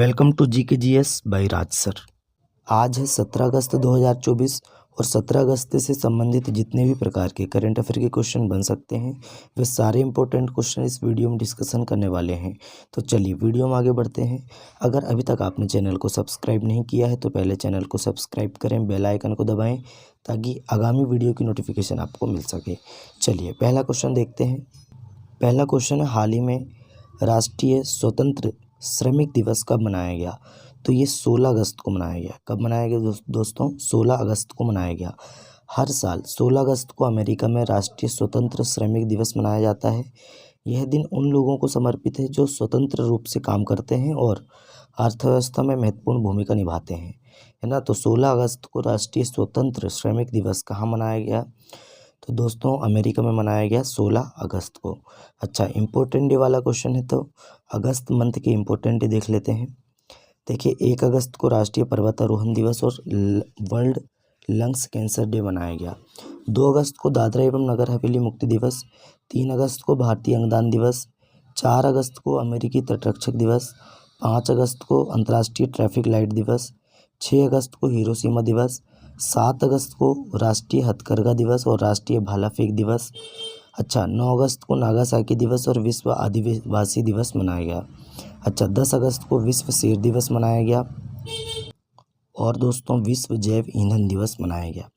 Welcome to जी के G S by Raj sir. आज है 17 अगस्त 2024 और 17 अगस्त से संबंधित जितने भी प्रकार के करंट अफेयर के क्वेश्चन बन सकते हैं वे सारे इंपॉर्टेंट क्वेश्चन इस वीडियो में डिस्कशन करने वाले हैं। तो चलिए वीडियो में आगे बढ़ते हैं। अगर अभी तक आपने चैनल को सब्सक्राइब नहीं किया है तो पहले चैनल को सब्सक्राइब करें, बेल आइकन को दबाएँ ताकि आगामी वीडियो की नोटिफिकेशन आपको मिल सके। चलिए पहला क्वेश्चन देखते हैं। पहला क्वेश्चन है, हाल ही में राष्ट्रीय स्वतंत्र श्रमिक दिवस कब मनाया गया? तो ये 16 अगस्त को मनाया गया। कब मनाया गया दोस्तों? 16 अगस्त को मनाया गया। हर साल 16 अगस्त को अमेरिका में राष्ट्रीय स्वतंत्र श्रमिक दिवस मनाया जाता है। यह दिन उन लोगों को समर्पित है जो स्वतंत्र रूप से काम करते हैं और अर्थव्यवस्था में महत्वपूर्ण भूमिका निभाते हैं, है ना। तो 16 अगस्त को राष्ट्रीय स्वतंत्र श्रमिक दिवस कहाँ मनाया गया? तो दोस्तों अमेरिका में मनाया गया 16 अगस्त को। अच्छा, इम्पोर्टेंट डे वाला क्वेश्चन है तो अगस्त मंथ के इम्पोर्टेंट डे देख लेते हैं। देखिए 1 अगस्त को राष्ट्रीय पर्वतारोहण दिवस और वर्ल्ड लंग्स कैंसर डे मनाया गया। 2 अगस्त को दादरा एवं नगर हवेली मुक्ति दिवस। 3 अगस्त को भारतीय अंगदान दिवस। 4 अगस्त को अमेरिकी तटरक्षक दिवस। 5 अगस्त को अंतर्राष्ट्रीय ट्रैफिक लाइट दिवस। 6 अगस्त को हिरोशिमा दिवस। 7 अगस्त को राष्ट्रीय हथकरघा दिवस और राष्ट्रीय भाला फेंक दिवस। अच्छा, 9 अगस्त को नागासाकी दिवस और विश्व आदिवासी दिवस मनाया गया। अच्छा, 10 अगस्त को विश्व शेर दिवस मनाया गया और दोस्तों विश्व जैव ईंधन दिवस मनाया गया।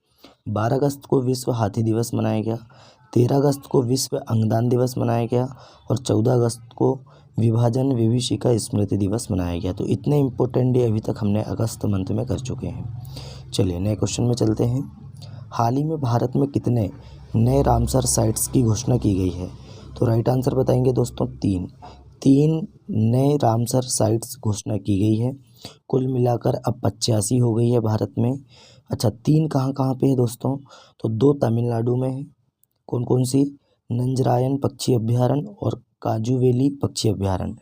12 अगस्त को विश्व हाथी दिवस मनाया गया। 13 अगस्त को विश्व अंगदान दिवस मनाया गया और 14 अगस्त को विभाजन विभीषिका स्मृति दिवस मनाया गया। तो इतने इम्पोर्टेंट डे अभी तक हमने अगस्त मंथ में कर चुके हैं। चलिए नए क्वेश्चन में चलते हैं। हाल ही में भारत में कितने नए रामसर साइट्स की घोषणा की गई है? तो राइट आंसर बताएंगे दोस्तों 3 नए रामसर साइट्स घोषणा की गई है। कुल मिलाकर अब 85 हो गई है भारत में। अच्छा, 3 कहाँ कहाँ पे है दोस्तों? तो 2 तमिलनाडु में है। कौन कौन सी? नंजरायन पक्षी अभ्यारण्य और काजूवेली पक्षी अभ्यारण्य।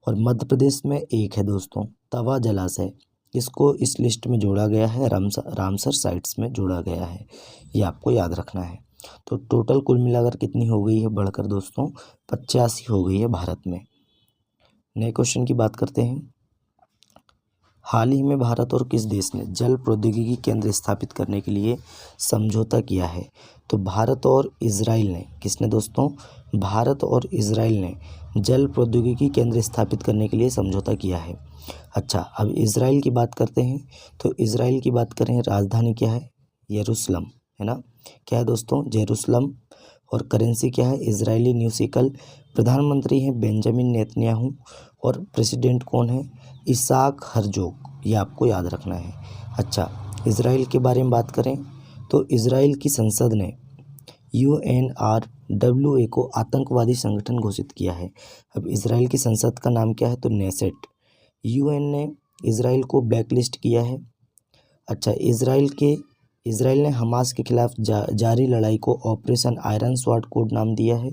और मध्य प्रदेश में एक है दोस्तों तवा जलाशय। इसको इस लिस्ट में जोड़ा गया है, रामसर साइट्स में जोड़ा गया है, ये आपको याद रखना है। तो टोटल कुल मिलाकर कितनी हो गई है बढ़कर दोस्तों? 85 हो गई है भारत में। नए क्वेश्चन की बात करते हैं। हाल ही में भारत और किस देश ने जल प्रौद्योगिकी केंद्र स्थापित करने के लिए समझौता किया है? तो भारत और इजराइल ने। किसने दोस्तों? भारत और इजराइल ने जल प्रौद्योगिकी केंद्र स्थापित करने के लिए समझौता किया है। अच्छा, अब इजराइल की बात करते हैं। तो इजराइल की बात करें, राजधानी क्या है? यरूशलेम, है ना। क्या है दोस्तों? जेरूसलम। और करेंसी क्या है? Israeli new shackle. प्रधानमंत्री हैं बेंजामिन नेतन्याहू और प्रेसिडेंट कौन है? इसाक हर्जोग, ये आपको याद रखना है। अच्छा, इजराइल के बारे में बात करें तो इजराइल की संसद ने UNRWA को आतंकवादी संगठन घोषित किया है। अब इजराइल की संसद का नाम क्या है? तो नेसेट। UN ने इजराइल को ब्लैकलिस्ट किया है। अच्छा, इजराइल ने हमास के खिलाफ जारी लड़ाई को ऑपरेशन आयरन स्वॉर्ड कोड नाम दिया है।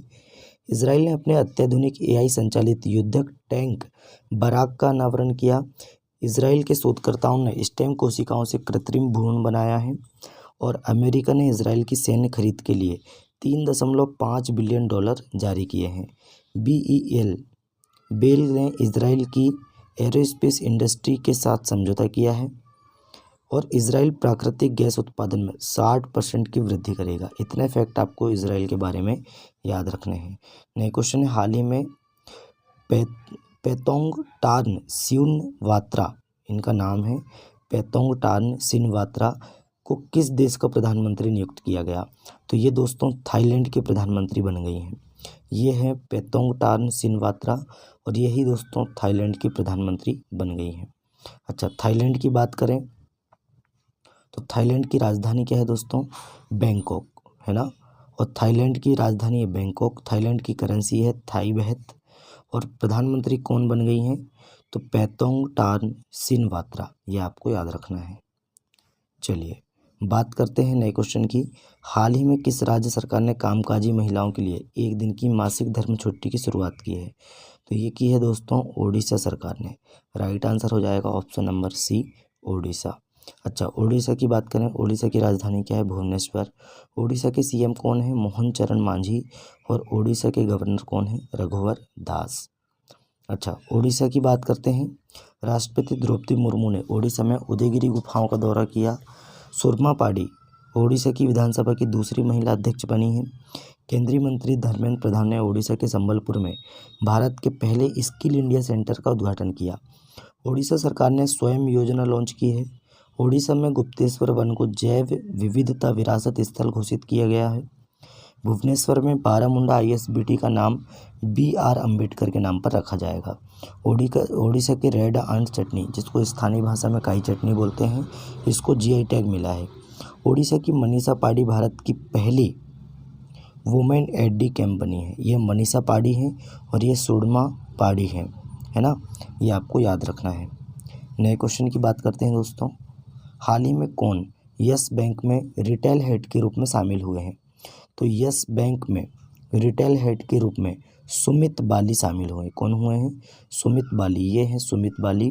इजराइल ने अपने अत्याधुनिक AI संचालित युद्धक टैंक बराक का अनावरण किया। इजराइल के शोधकर्ताओं ने स्टेम कोशिकाओं से कृत्रिम भ्रूण बनाया है। और अमेरिका ने इजराइल की सैन्य खरीद के लिए $3.5 बिलियन जारी किए हैं। बेल ने इजराइल की एरोस्पेस इंडस्ट्री के साथ समझौता किया है और इजराइल प्राकृतिक गैस उत्पादन में 60% की वृद्धि करेगा। इतने फैक्ट आपको इजराइल के बारे में याद रखने हैं। नए क्वेश्चन है, हाल ही में पेतोंगटार्न सिनवात्रा, इनका नाम है पेतोंगटार्न सिनवात्रा, को किस देश का प्रधानमंत्री नियुक्त किया गया? तो ये दोस्तों थाईलैंड के प्रधानमंत्री बन गई हैं। ये है पेतोंगटार्न सिनवात्रा और यही दोस्तों थाईलैंड की प्रधानमंत्री बन गई हैं। अच्छा, थाईलैंड की बात करें तो थाईलैंड की राजधानी क्या है दोस्तों? बैंकॉक, है ना। और थाईलैंड की राजधानी है बैंकॉक। थाईलैंड की करेंसी है थाई बहत। और प्रधानमंत्री कौन बन गई हैं? तो पेतोंगटार्न सिनवात्रा, ये आपको याद रखना है। चलिए बात करते हैं नए क्वेश्चन की। हाल ही में किस राज्य सरकार ने कामकाजी महिलाओं के लिए 1 दिन की मासिक धर्म छुट्टी की शुरुआत की है? तो ये की है दोस्तों ओडिशा सरकार ने। राइट आंसर हो जाएगा ऑप्शन नंबर सी, ओडिशा। अच्छा, ओडिशा की बात करें, ओडिशा की राजधानी क्या है? भुवनेश्वर। ओडिशा के CM कौन है? मोहन चरण मांझी। और ओडिशा के गवर्नर कौन है? रघुवर दास। अच्छा, उड़ीसा की बात करते हैं। राष्ट्रपति द्रौपदी मुर्मू ने उड़ीसा में उदयगिरी गुफाओं का दौरा किया। सुरमा पाड़ी उड़ीसा की विधानसभा की दूसरी महिला अध्यक्ष बनी हैं। केंद्रीय मंत्री धर्मेंद्र प्रधान ने उड़ीसा के संबलपुर में भारत के पहले स्किल इंडिया सेंटर का उद्घाटन किया। उड़ीसा सरकार ने स्वयं योजना लॉन्च की है। उड़ीसा में गुप्तेश्वर वन को जैव विविधता विरासत स्थल घोषित किया गया है। भुवनेश्वर में बारामुंडा ISBT का नाम BR अम्बेडकर के नाम पर रखा जाएगा। उड़ीसा के रेड आंट चटनी, जिसको स्थानीय भाषा में काई चटनी बोलते हैं, इसको GI टैग मिला है। उड़ीसा की मनीषा पाड़ी भारत की पहली वुमेन एड कैंप बनी है। ये मनीषा पाड़ी है और ये सुरमा पाड़ी है ना, ये आपको याद रखना है। नए क्वेश्चन की बात करते हैं दोस्तों। हाल ही में कौन यस बैंक में रिटेल हेड के रूप में शामिल हुए हैं? तो यस बैंक में रिटेल हेड के रूप में सुमित बाली शामिल हुए। कौन हुए हैं? सुमित बाली। ये हैं सुमित बाली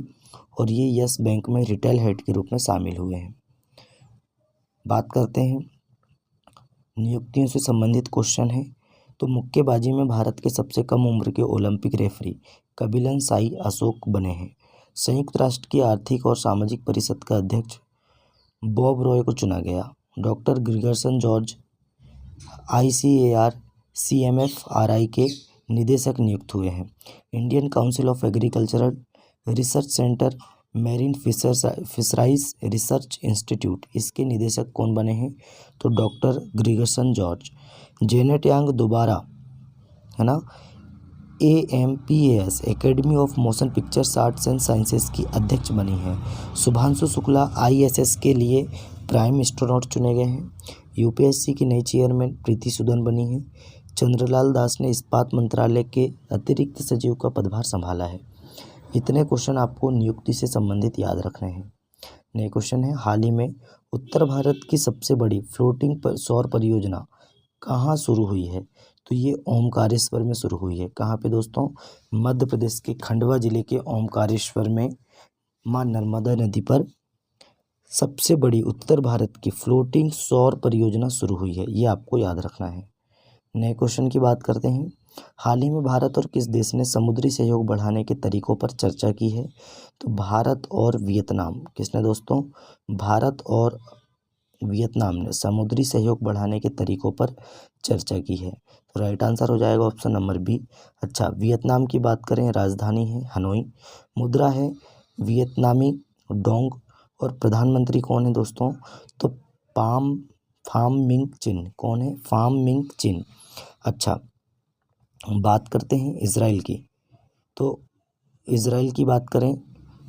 और ये यस बैंक में रिटेल हेड के रूप में शामिल हुए हैं। बात करते हैं नियुक्तियों से संबंधित क्वेश्चन है। तो मुक्केबाजी में भारत के सबसे कम उम्र के ओलंपिक रेफरी कबिलन साई अशोक बने हैं। संयुक्त राष्ट्र की आर्थिक और सामाजिक परिषद का अध्यक्ष बॉब रॉय को चुना गया। Doctor Grinson George ICAR CMFRI के निदेशक नियुक्त हुए हैं। Indian Council of Agricultural Research Centre Marine Fisheries Research Institute, इसके निदेशक कौन बने हैं? तो doctor Grinson George. Janet Yang दोबारा, है ना, AMPAS Academy of Motion Pictures Arts and Sciences की अध्यक्ष बनी है। शुभांशु शुक्ला ISS के लिए प्राइम एस्ट्रोनॉट चुने गए हैं। UPSC की नई चेयरमैन प्रीति सूदन बनी है। चंद्रलाल दास ने इस्पात मंत्रालय के अतिरिक्त सचिव का पदभार संभाला है। इतने क्वेश्चन आपको नियुक्ति से संबंधित याद रखने हैं। नए क्वेश्चन है, हाल ही में उत्तर भारत की सबसे बड़ी फ्लोटिंग सौर परियोजना कहाँ शुरू हुई है? तो ये ओमकारेश्वर में शुरू हुई है। कहाँ पे दोस्तों? मध्य प्रदेश के खंडवा जिले के ओमकारेश्वर में माँ नर्मदा नदी पर सबसे बड़ी उत्तर भारत की फ्लोटिंग सौर परियोजना शुरू हुई है। ये आपको याद रखना है। नए क्वेश्चन की बात करते हैं। हाल ही में भारत और किस देश ने समुद्री सहयोग बढ़ाने के तरीकों पर चर्चा की है? तो भारत और वियतनाम। किसने दोस्तों? भारत और वियतनाम ने समुद्री सहयोग बढ़ाने के तरीकों पर चर्चा की है। तो राइट आंसर हो जाएगा ऑप्शन नंबर B। अच्छा, वियतनाम की बात करें, राजधानी है हनोई, मुद्रा है वियतनामी डोंग और प्रधानमंत्री कौन है दोस्तों? तो फाम मिंग चिन। कौन है? फाम मिंग चिन। अच्छा, बात करते हैं इजराइल की। तो इजराइल की बात करें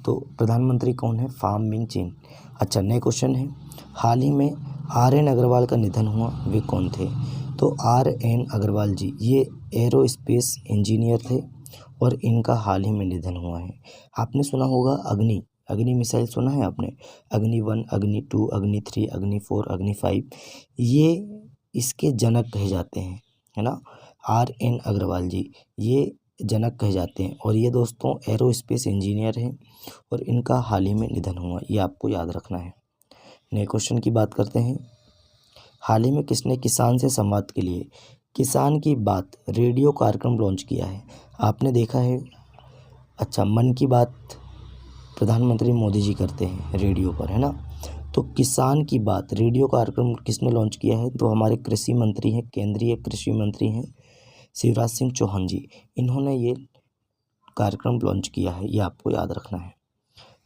तो प्रधानमंत्री कौन है? फाम मिंग चिन। अच्छा, नए क्वेश्चन है, हाल ही में RN अग्रवाल का निधन हुआ, वे कौन थे? तो RN अग्रवाल जी ये एरोस्पेस इंजीनियर थे और इनका हाल ही में निधन हुआ है। आपने सुना होगा अग्नि मिसाइल, सुना है आपने? अग्नि 1, अग्नि 2, अग्नि 3, अग्नि 4, अग्नि 5, ये इसके जनक कहे जाते हैं, है ना। RN अग्रवाल जी ये जनक कहे जाते हैं और ये दोस्तों एरोस्पेस इंजीनियर हैं और इनका हाल ही में निधन हुआ, ये आपको याद रखना है। नए क्वेश्चन की बात करते हैं। हाल ही में किसने किसान से संवाद के लिए किसान की बात रेडियो कार्यक्रम लॉन्च किया है? आपने देखा है, अच्छा, मन की बात प्रधानमंत्री मोदी जी करते हैं रेडियो पर, है ना। तो किसान की बात रेडियो कार्यक्रम किसने लॉन्च किया है? तो हमारे कृषि मंत्री हैं, केंद्रीय कृषि मंत्री हैं शिवराज सिंह चौहान जी, इन्होंने ये कार्यक्रम लॉन्च किया है, ये आपको याद रखना है।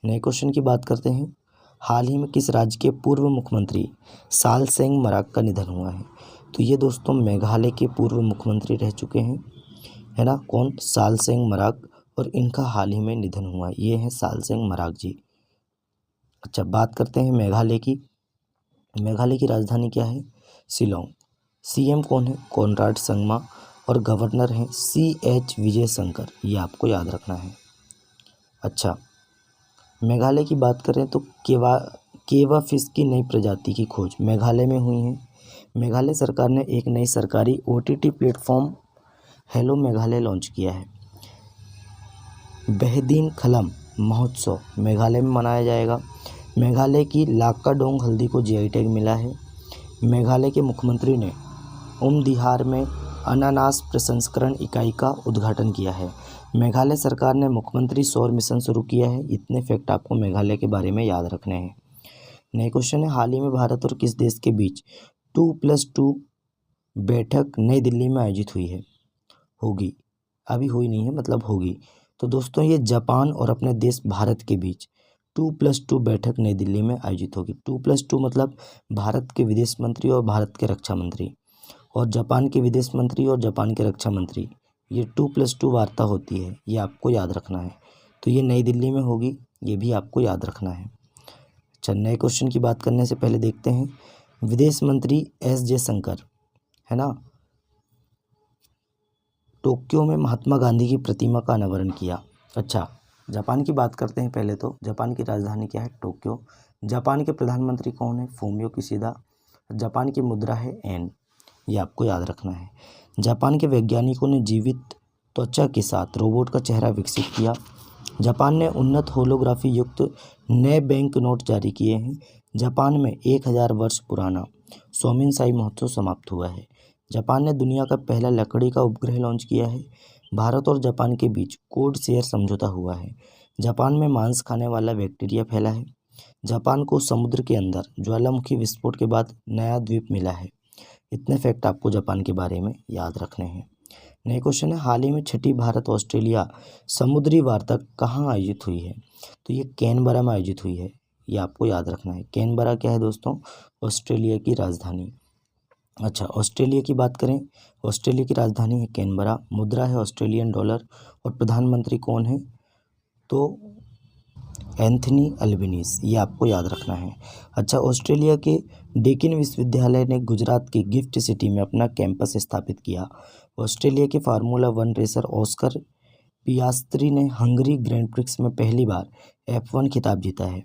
नए क्वेश्चन की बात करते हैं। हाल ही में किस राज्य के पूर्व मुख्यमंत्री सालसेंग मराग का निधन हुआ है? तो ये दोस्तों मेघालय के पूर्व मुख्यमंत्री रह चुके हैं, है ना। कौन? सालसेंग मराग, और इनका हाल ही में निधन हुआ, ये हैं सालसेंग मराग जी। अच्छा, बात करते हैं मेघालय की। मेघालय की राजधानी क्या है? शिलोंग। CM कौन है? कॉनराड संगमा और गवर्नर हैं CH विजय शंकर, ये आपको याद रखना है। अच्छा, मेघालय की बात करें तो केवा फिश की नई प्रजाति की खोज मेघालय में हुई है। मेघालय सरकार ने एक नई सरकारी OTT platform hello Meghalaya launch किया है। बेहदीन खलम महोत्सव मेघालय में मनाया जाएगा। मेघालय की लाकाडोंग हल्दी को GI टैग मिला है। मेघालय के मुख्यमंत्री ने उमदिहार में अनानास प्रसंस्करण इकाई का उद्घाटन किया है? मेघालय सरकार ने मुख्यमंत्री सौर मिशन शुरू किया है। इतने फैक्ट आपको मेघालय के बारे में याद रखने हैं। नए क्वेश्चन है, हाल ही में भारत और किस देश के बीच 2+2 बैठक नई दिल्ली में आयोजित हुई है? होगी, अभी हुई नहीं है, मतलब होगी। तो दोस्तों ये जापान और अपने देश भारत के बीच 2+2 बैठक नई दिल्ली में आयोजित होगी। 2+2 मतलब भारत के विदेश मंत्री और भारत के रक्षा मंत्री, और जापान के विदेश मंत्री और जापान के रक्षा मंत्री, ये 2+2 वार्ता होती है, ये आपको याद रखना है। तो ये नई दिल्ली में होगी, ये भी आपको याद रखना है। अच्छा, नए क्वेश्चन की बात करने से पहले देखते हैं, विदेश मंत्री एस जयशंकर, है ना, टोक्यो में महात्मा गांधी की प्रतिमा का अनावरण किया। अच्छा, जापान की बात करते हैं पहले। तो जापान की राजधानी क्या है? टोक्यो। जापान के प्रधानमंत्री कौन है? Fumio Kishida. जापान की मुद्रा है एन, ये आपको याद रखना है। जापान के वैज्ञानिकों ने जीवित त्वचा के साथ रोबोट का चेहरा विकसित किया। जापान ने उन्नत होलोग्राफी युक्त नए बैंक नोट जारी किए हैं। जापान में 1000 वर्ष पुराना सोमिनसाई महोत्सव समाप्त हुआ है। जापान ने दुनिया का पहला लकड़ी का उपग्रह लॉन्च किया है। भारत और जापान के बीच कोड शेयर समझौता हुआ है। जापान में मांस खाने वाला बैक्टीरिया फैला है। जापान को समुद्र के अंदर ज्वालामुखी विस्फोट के बाद नया द्वीप मिला है। इतने फैक्ट आपको जापान के बारे में याद रखने हैं। नए क्वेश्चन है, हाल ही में 6ठी भारत ऑस्ट्रेलिया समुद्री वार्ता कहाँ आयोजित हुई है? तो ये कैनबरा में आयोजित हुई है, ये आपको याद रखना है। कैनबरा क्या है दोस्तों? ऑस्ट्रेलिया की राजधानी। अच्छा, ऑस्ट्रेलिया की बात करें, ऑस्ट्रेलिया की राजधानी है कैनबरा, मुद्रा है ऑस्ट्रेलियन डॉलर, और प्रधानमंत्री कौन है? तो एंथनी अल्बनीज़, ये आपको याद रखना है। अच्छा, ऑस्ट्रेलिया के डेकिन विश्वविद्यालय ने गुजरात की गिफ्ट सिटी में अपना कैंपस स्थापित किया। ऑस्ट्रेलिया के फार्मूला 1 रेसर ऑस्कर पियास्त्री ने हंगरी ग्रैंड प्रिक्स में पहली बार F1 खिताब जीता है।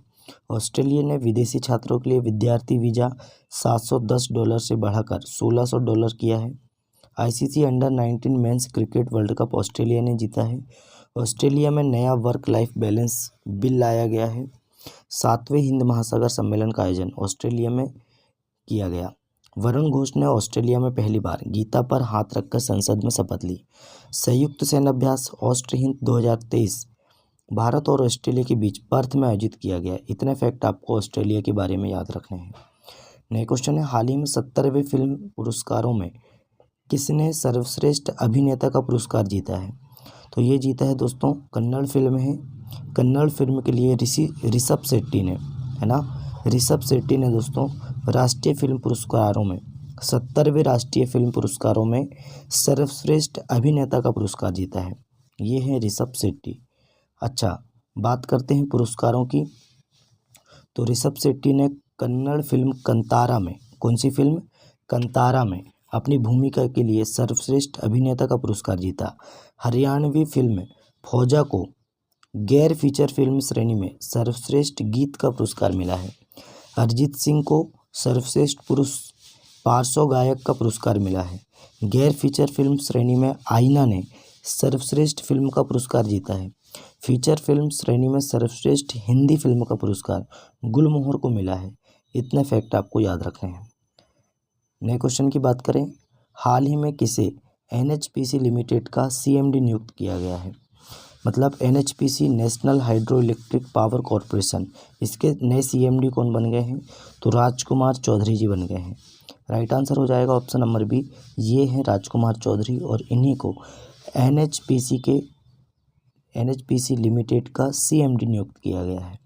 ऑस्ट्रेलिया ने विदेशी छात्रों के लिए विद्यार्थी वीज़ा $710 से बढ़ाकर $1600 किया है। ICC under-19 men's cricket world cup Australia ने जीता है। ऑस्ट्रेलिया में नया वर्क लाइफ बैलेंस बिल लाया गया है। 7वें हिंद महासागर सम्मेलन का आयोजन ऑस्ट्रेलिया में किया गया। वरुण घोष ने ऑस्ट्रेलिया में पहली बार गीता पर हाथ रखकर संसद में शपथ ली। संयुक्त सैन्याभ्यास ऑस्ट्र हिंद 2023 भारत और ऑस्ट्रेलिया के बीच पर्थ में आयोजित किया गया। इतने फैक्ट आपको ऑस्ट्रेलिया के बारे में याद रखने हैं। नए क्वेश्चन है, हाल ही में 70वें फिल्म पुरस्कारों में किसने सर्वश्रेष्ठ अभिनेता का पुरस्कार जीता है? तो ये जीता है दोस्तों, कन्नड़ फिल्म है। कन्नड़ फिल्म के लिए ऋषभ शेट्टी ने, है ना, ऋषभ शेट्टी ने दोस्तों राष्ट्रीय फिल्म पुरस्कारों में 70वें राष्ट्रीय फिल्म पुरस्कारों में सर्वश्रेष्ठ अभिनेता का पुरस्कार जीता है। ये है ऋषभ शेट्टी। अच्छा, बात करते हैं पुरस्कारों की। तो ऋषभ शेट्टी ने कन्नड़ फिल्म कंतारा में, कौन सी फिल्म? कंतारा में अपनी भूमिका के लिए सर्वश्रेष्ठ अभिनेता का पुरस्कार जीता। हरियाणवी फिल्म फौजा को गैर फीचर फिल्म श्रेणी में सर्वश्रेष्ठ गीत का पुरस्कार मिला है। अरिजीत सिंह को सर्वश्रेष्ठ पुरुष पार्श्व गायक का पुरस्कार मिला है। गैर फीचर फिल्म श्रेणी में आईना ने सर्वश्रेष्ठ फिल्म का पुरस्कार जीता है। फीचर फिल्म श्रेणी में सर्वश्रेष्ठ हिंदी फिल्म का पुरस्कार गुलमोहर को मिला है। इतने फैक्ट आपको याद रखने हैं। नए क्वेश्चन की बात करें, हाल ही में किसे NHPC लिमिटेड का CMD नियुक्त किया गया है? मतलब NHPC national hydro electric power corporation, इसके नए CMD कौन बन गए हैं? तो राजकुमार चौधरी जी बन गए हैं। राइट आंसर हो जाएगा ऑप्शन नंबर बी, ये हैं राजकुमार चौधरी, और इन्हीं को NHPC लिमिटेड का CMD नियुक्त किया गया है।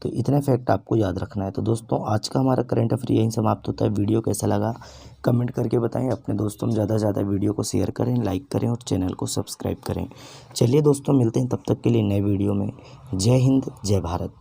तो इतने फैक्ट आपको याद रखना है। तो दोस्तों आज का हमारा करंट अफेयर यहीं समाप्त होता है। वीडियो कैसा लगा कमेंट करके बताएं। अपने दोस्तों में ज़्यादा से ज़्यादा वीडियो को शेयर करें, लाइक करें और चैनल को सब्सक्राइब करें। चलिए दोस्तों, मिलते हैं तब तक के लिए नए वीडियो में। जय हिंद, जय भारत।